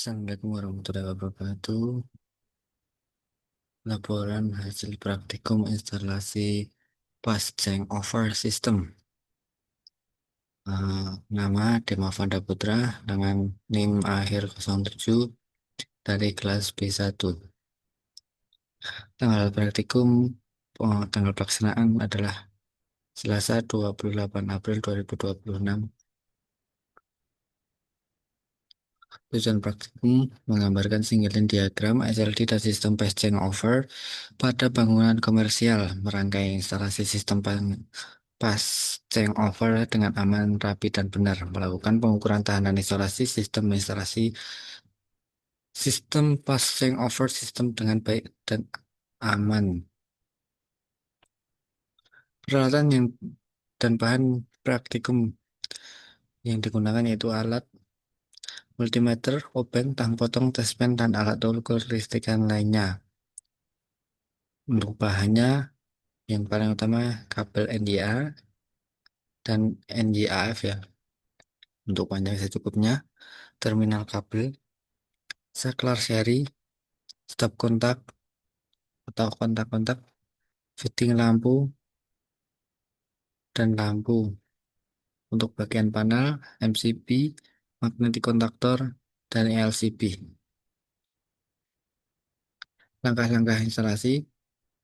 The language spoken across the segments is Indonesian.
Assalamualaikum warahmatullahi wabarakatuh. Laporan hasil praktikum instalasi pas changeover system. Nama Dema Fanda Putra dengan NIM akhir 07 dari kelas B1. Tanggal praktikum, tanggal pelaksanaan adalah Selasa 28 April 2026. Tujuan praktikum menggambarkan single diagram SLD dan sistem fast changeover pada bangunan komersial, merangkai instalasi sistem pas changeover dengan aman, rapi, dan benar, melakukan pengukuran tahanan isolasi sistem instalasi sistem pas changeover sistem dengan baik dan aman. Peralatan yang dan bahan praktikum yang digunakan yaitu alat multimeter, obeng, tang potong, tespen, dan alat ukur listrikan lainnya. Untuk bahannya, yang paling utama kabel NDA dan NJAF ya. Untuk panjang secukupnya, terminal kabel, saklar seri, stop kontak atau kontak-kontak, fitting lampu, dan lampu. Untuk bagian panel, MCB, magnetic kontaktor, dan LCB. Langkah-langkah instalasi,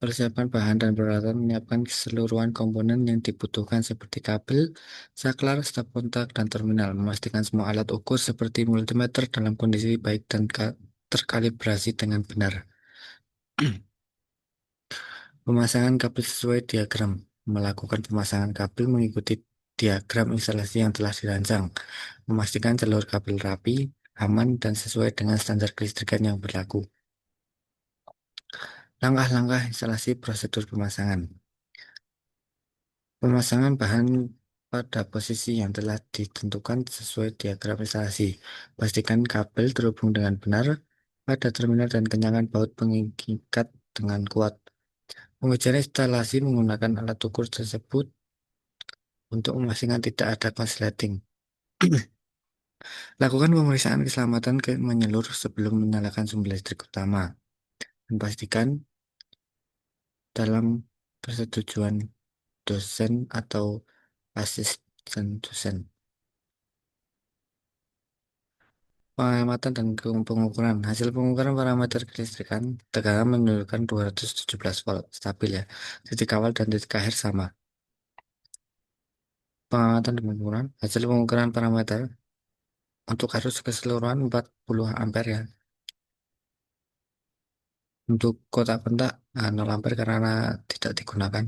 persiapan bahan dan peralatan, menyiapkan keseluruhan komponen yang dibutuhkan seperti kabel, saklar, stop kontak, dan terminal. Memastikan semua alat ukur seperti multimeter dalam kondisi baik dan terkalibrasi dengan benar. Pemasangan kabel sesuai diagram. Melakukan pemasangan kabel mengikuti diagram instalasi yang telah dirancang. Memastikan jalur kabel rapi, aman, dan sesuai dengan standar kelistrikan yang berlaku. Langkah-langkah instalasi prosedur pemasangan. Pemasangan bahan pada posisi yang telah ditentukan sesuai diagram instalasi. Pastikan kabel terhubung dengan benar pada terminal dan kenyangan baut pengikat dengan kuat. Pengujian instalasi menggunakan alat ukur tersebut untuk memastikan tidak ada konsleting. Lakukan pemeriksaan keselamatan ke menyeluruh sebelum menyalakan sumber listrik utama. Dan pastikan dalam persetujuan dosen atau asisten dosen. Pengamatan dan pengukuran. Hasil pengukuran parameter kelistrikan tegangan menunjukkan 217 volt stabil ya. Titik awal dan titik akhir sama. Pengamatan dan pengukuran. Hasil pengukuran parameter untuk arus keseluruhan 40 ampere ya. Untuk kotak pentak 0 ampere karena tidak digunakan.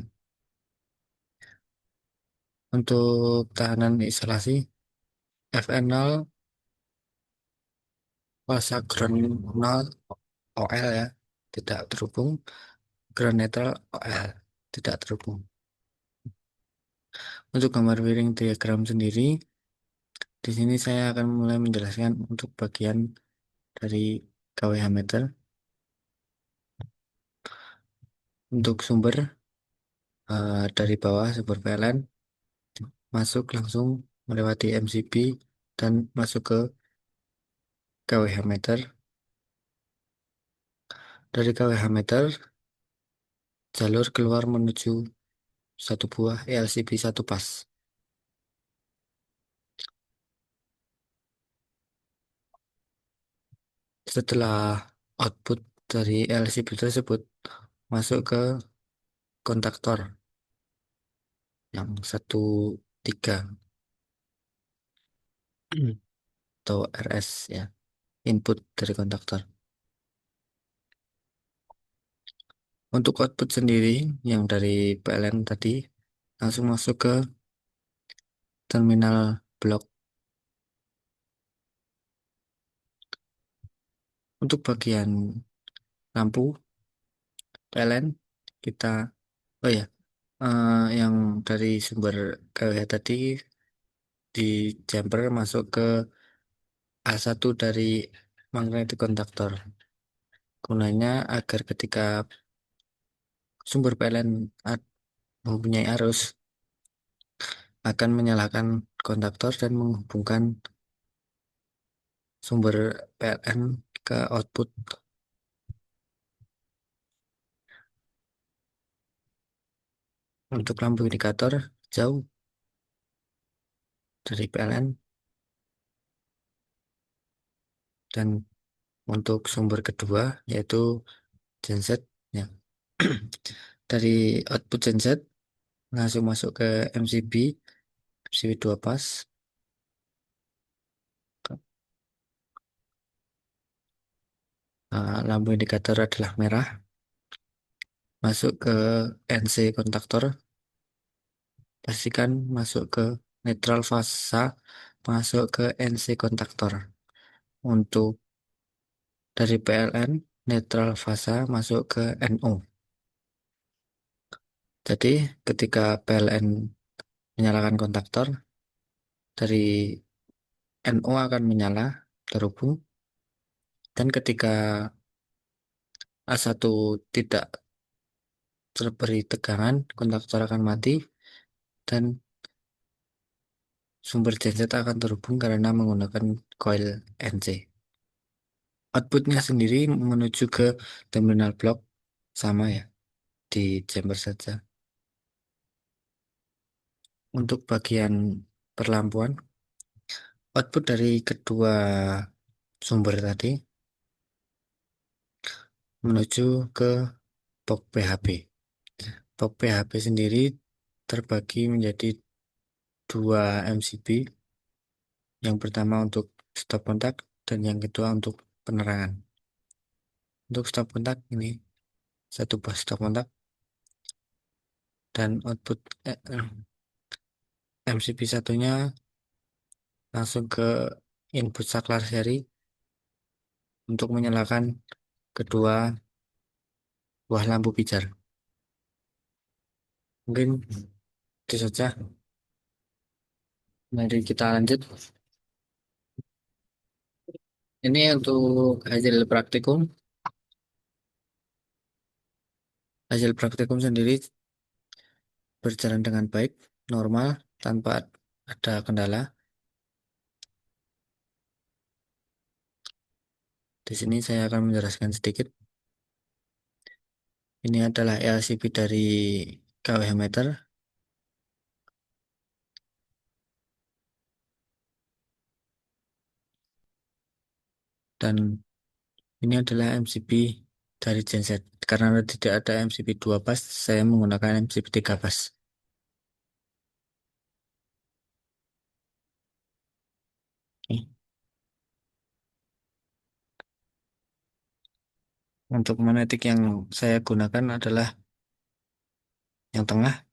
Untuk tahanan isolasi FN0 fase ground 0 OL ya, tidak terhubung. Ground netral OL tidak terhubung. Untuk gambar miring diagram sendiri, di sini saya akan mulai menjelaskan untuk bagian dari KWH meter. Untuk sumber dari bawah sumber PLN masuk langsung melewati MCB dan masuk ke KWH meter. Dari KWH meter jalur keluar menuju satu buah LCB satu pas. Setelah output dari LCB tersebut masuk ke kontaktor yang 13 atau RS ya, input dari kontaktor. Untuk output sendiri yang dari PLN tadi langsung masuk ke terminal blok. Untuk bagian lampu PLN kita, oh ya, yang dari sumber KWH tadi di jumper masuk ke A1 dari magnetic kontaktor. Gunanya agar ketika sumber PLN mempunyai arus akan menyalakan kontaktor dan menghubungkan sumber PLN ke output. Untuk lampu indikator jauh dari PLN, dan untuk sumber kedua yaitu genset ya. Dari output genset langsung masuk ke MCB, MCB 2 pas. Lampu indikator adalah merah, masuk ke NC kontaktor, pastikan masuk ke netral fasa, masuk ke NC kontaktor. Untuk dari PLN, netral fasa masuk ke NO. Jadi ketika PLN menyalakan kontaktor, dari NO akan menyala, terhubung, dan ketika A1 tidak terberi tegangan, kontaktor akan mati, dan sumber genset akan terhubung karena menggunakan coil NC. Outputnya sendiri menuju ke terminal blok, sama ya, di chamber saja. Untuk bagian perlampuan, output dari kedua sumber tadi menuju ke box PHP. Box PHP sendiri terbagi menjadi dua MCB, yang pertama untuk stop kontak dan yang kedua untuk penerangan. Untuk stop kontak ini satu buah stop kontak, dan output MCB satunya langsung ke input saklar seri untuk menyalakan kedua buah lampu pijar. Mungkin itu saja. Mari kita lanjut. Ini untuk hasil praktikum. Hasil praktikum sendiri berjalan dengan baik, normal, tanpa ada kendala. Di sini saya akan menjelaskan sedikit. Ini adalah LCP dari kWh meter, dan ini adalah MCB dari genset. Karena tidak ada MCB 2 pas, saya menggunakan MCB 3 pas. Oke. Untuk magnetik yang saya gunakan adalah yang tengah,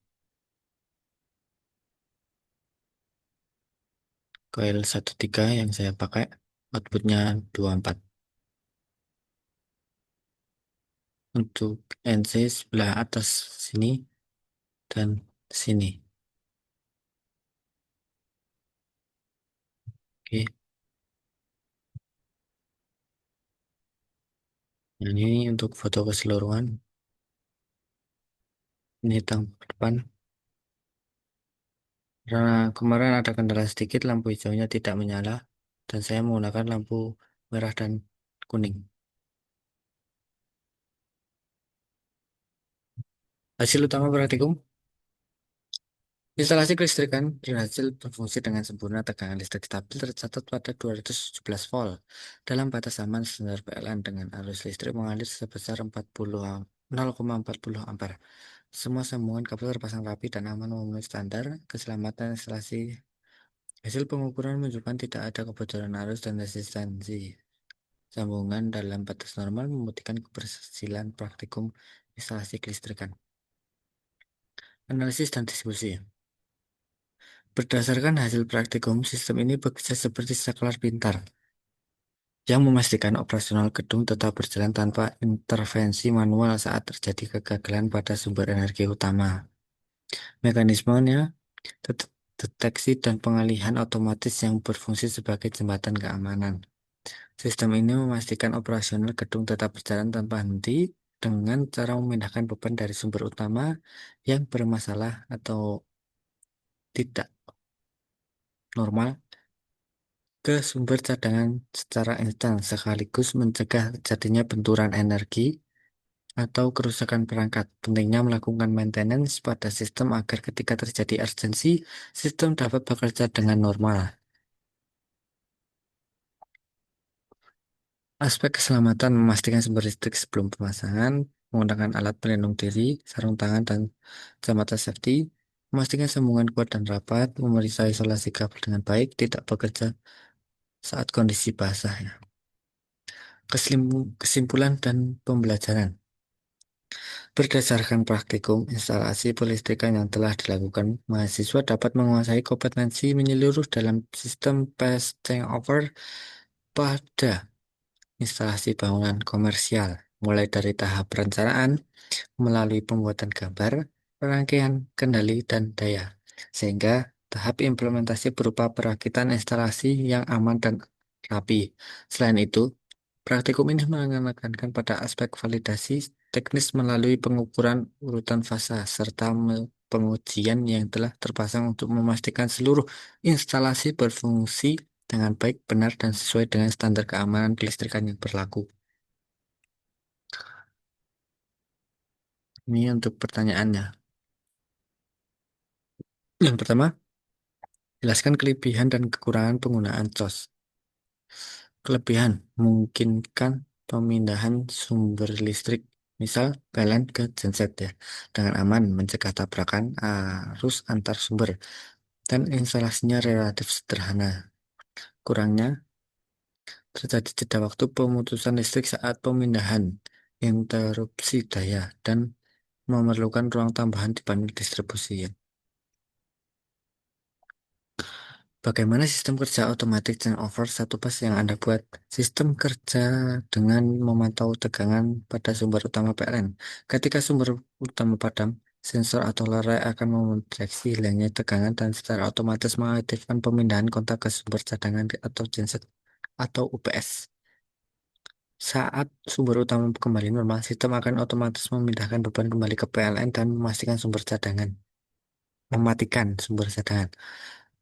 coil 13 yang saya pakai, outputnya 24. Untuk NC sebelah atas sini dan sini. Oke, nah, ini untuk foto keseluruhan. Ini tampak depan. Karena kemarin ada kendala sedikit, lampu hijaunya tidak menyala, dan saya menggunakan lampu merah dan kuning. Hasil utama praktikum, instalasi kelistrikan berhasil berfungsi dengan sempurna. Tegangan listrik stabil tercatat pada 217 volt dalam batas aman standar PLN dengan arus listrik mengalir sebesar 0,40 ampere. Semua sambungan kabel terpasang rapi dan aman memenuhi standar keselamatan instalasi. Hasil pengukuran menunjukkan tidak ada kebocoran arus dan resistensi sambungan dalam batas normal, membuktikan keberhasilan praktikum instalasi kelistrikan. Analisis dan distribusi. Berdasarkan hasil praktikum, sistem ini bekerja seperti saklar pintar yang memastikan operasional gedung tetap berjalan tanpa intervensi manual saat terjadi kegagalan pada sumber energi utama. Mekanismenya deteksi dan pengalihan otomatis yang berfungsi sebagai jembatan keamanan. Sistem ini memastikan operasional gedung tetap berjalan tanpa henti dengan cara memindahkan beban dari sumber utama yang bermasalah atau tidak normal ke sumber cadangan secara instan sekaligus mencegah terjadinya benturan energi atau kerusakan perangkat. Pentingnya melakukan maintenance pada sistem agar ketika terjadi urgensi, sistem dapat bekerja dengan normal. Aspek keselamatan memastikan sumber listrik sebelum pemasangan, menggunakan alat pelindung diri, sarung tangan, dan kacamata safety, memastikan sambungan kuat dan rapat, memeriksa isolasi kabel dengan baik, tidak bekerja saat kondisi basah. Ya. Kesimpulan dan pembelajaran. Berdasarkan praktikum instalasi pelistrikan yang telah dilakukan, mahasiswa dapat menguasai kompetensi menyeluruh dalam sistem pest changeover pada instalasi bangunan komersial, mulai dari tahap perencanaan melalui pembuatan gambar, rangkaian, kendali, dan daya, sehingga tahap implementasi berupa perakitan instalasi yang aman dan rapi. Selain itu, praktikum ini menekankan pada aspek validasi teknis melalui pengukuran urutan fasa serta pengujian yang telah terpasang untuk memastikan seluruh instalasi berfungsi dengan baik, benar, dan sesuai dengan standar keamanan kelistrikan yang berlaku. Ini untuk pertanyaannya. Yang pertama, jelaskan kelebihan dan kekurangan penggunaan COS. Kelebihan memungkinkan pemindahan sumber listrik, misal PLN ke genset ya, dengan aman mencegah tabrakan arus antar sumber dan instalasinya relatif sederhana. Kurangnya terjadi jeda waktu pemutusan listrik saat pemindahan, interupsi daya, dan memerlukan ruang tambahan di panel distribusi ya. Bagaimana sistem kerja otomatis changeover satu pas yang Anda buat? Sistem kerja dengan memantau tegangan pada sumber utama PLN. Ketika sumber utama padam, sensor atau lerai akan mendeteksi hilangnya tegangan dan secara otomatis mengaktifkan pemindahan kontak ke sumber cadangan atau genset atau UPS. Saat sumber utama kembali normal, sistem akan otomatis memindahkan beban kembali ke PLN dan mematikan sumber cadangan.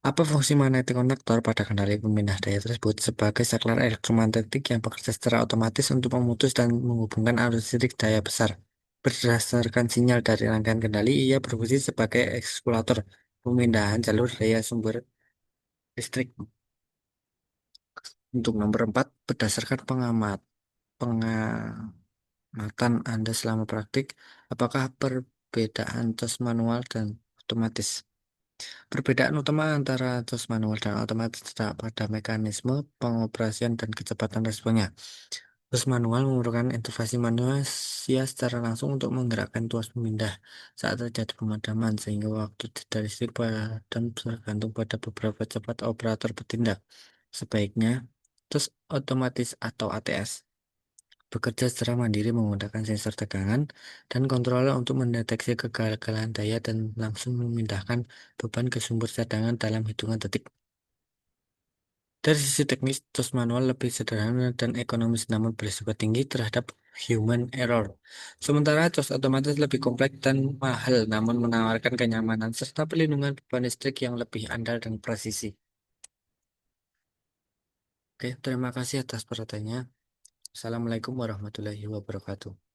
Apa fungsi magnetic konektor pada kendali pemindah daya tersebut sebagai saklar elektromagnetik yang bekerja secara otomatis untuk memutus dan menghubungkan arus listrik daya besar. Berdasarkan sinyal dari rangkaian kendali, ia berfungsi sebagai ekskulator pemindahan jalur daya sumber listrik. Untuk nomor 4, berdasarkan pengamatan Anda selama praktik, apakah perbedaan tos manual dan otomatis? Perbedaan utama antara tos manual dan otomatis terdapat pada mekanisme pengoperasian dan kecepatan responnya. Tos manual memerlukan intervensi manusia secara langsung untuk menggerakkan tuas pemindah saat terjadi pemadaman, sehingga waktu jeda listrik padam tergantung pada beberapa cepat operator bertindak. Sebaiknya, tos otomatis atau ATS bekerja secara mandiri menggunakan sensor tegangan dan kontroler untuk mendeteksi kegagalan daya dan langsung memindahkan beban ke sumber cadangan dalam hitungan detik. Dari sisi teknis, tos manual lebih sederhana dan ekonomis namun berisiko tinggi terhadap human error. Sementara tos otomatis lebih kompleks dan mahal namun menawarkan kenyamanan serta perlindungan beban listrik yang lebih andal dan presisi. Oke, terima kasih atas perhatiannya. Assalamualaikum warahmatullahi wabarakatuh.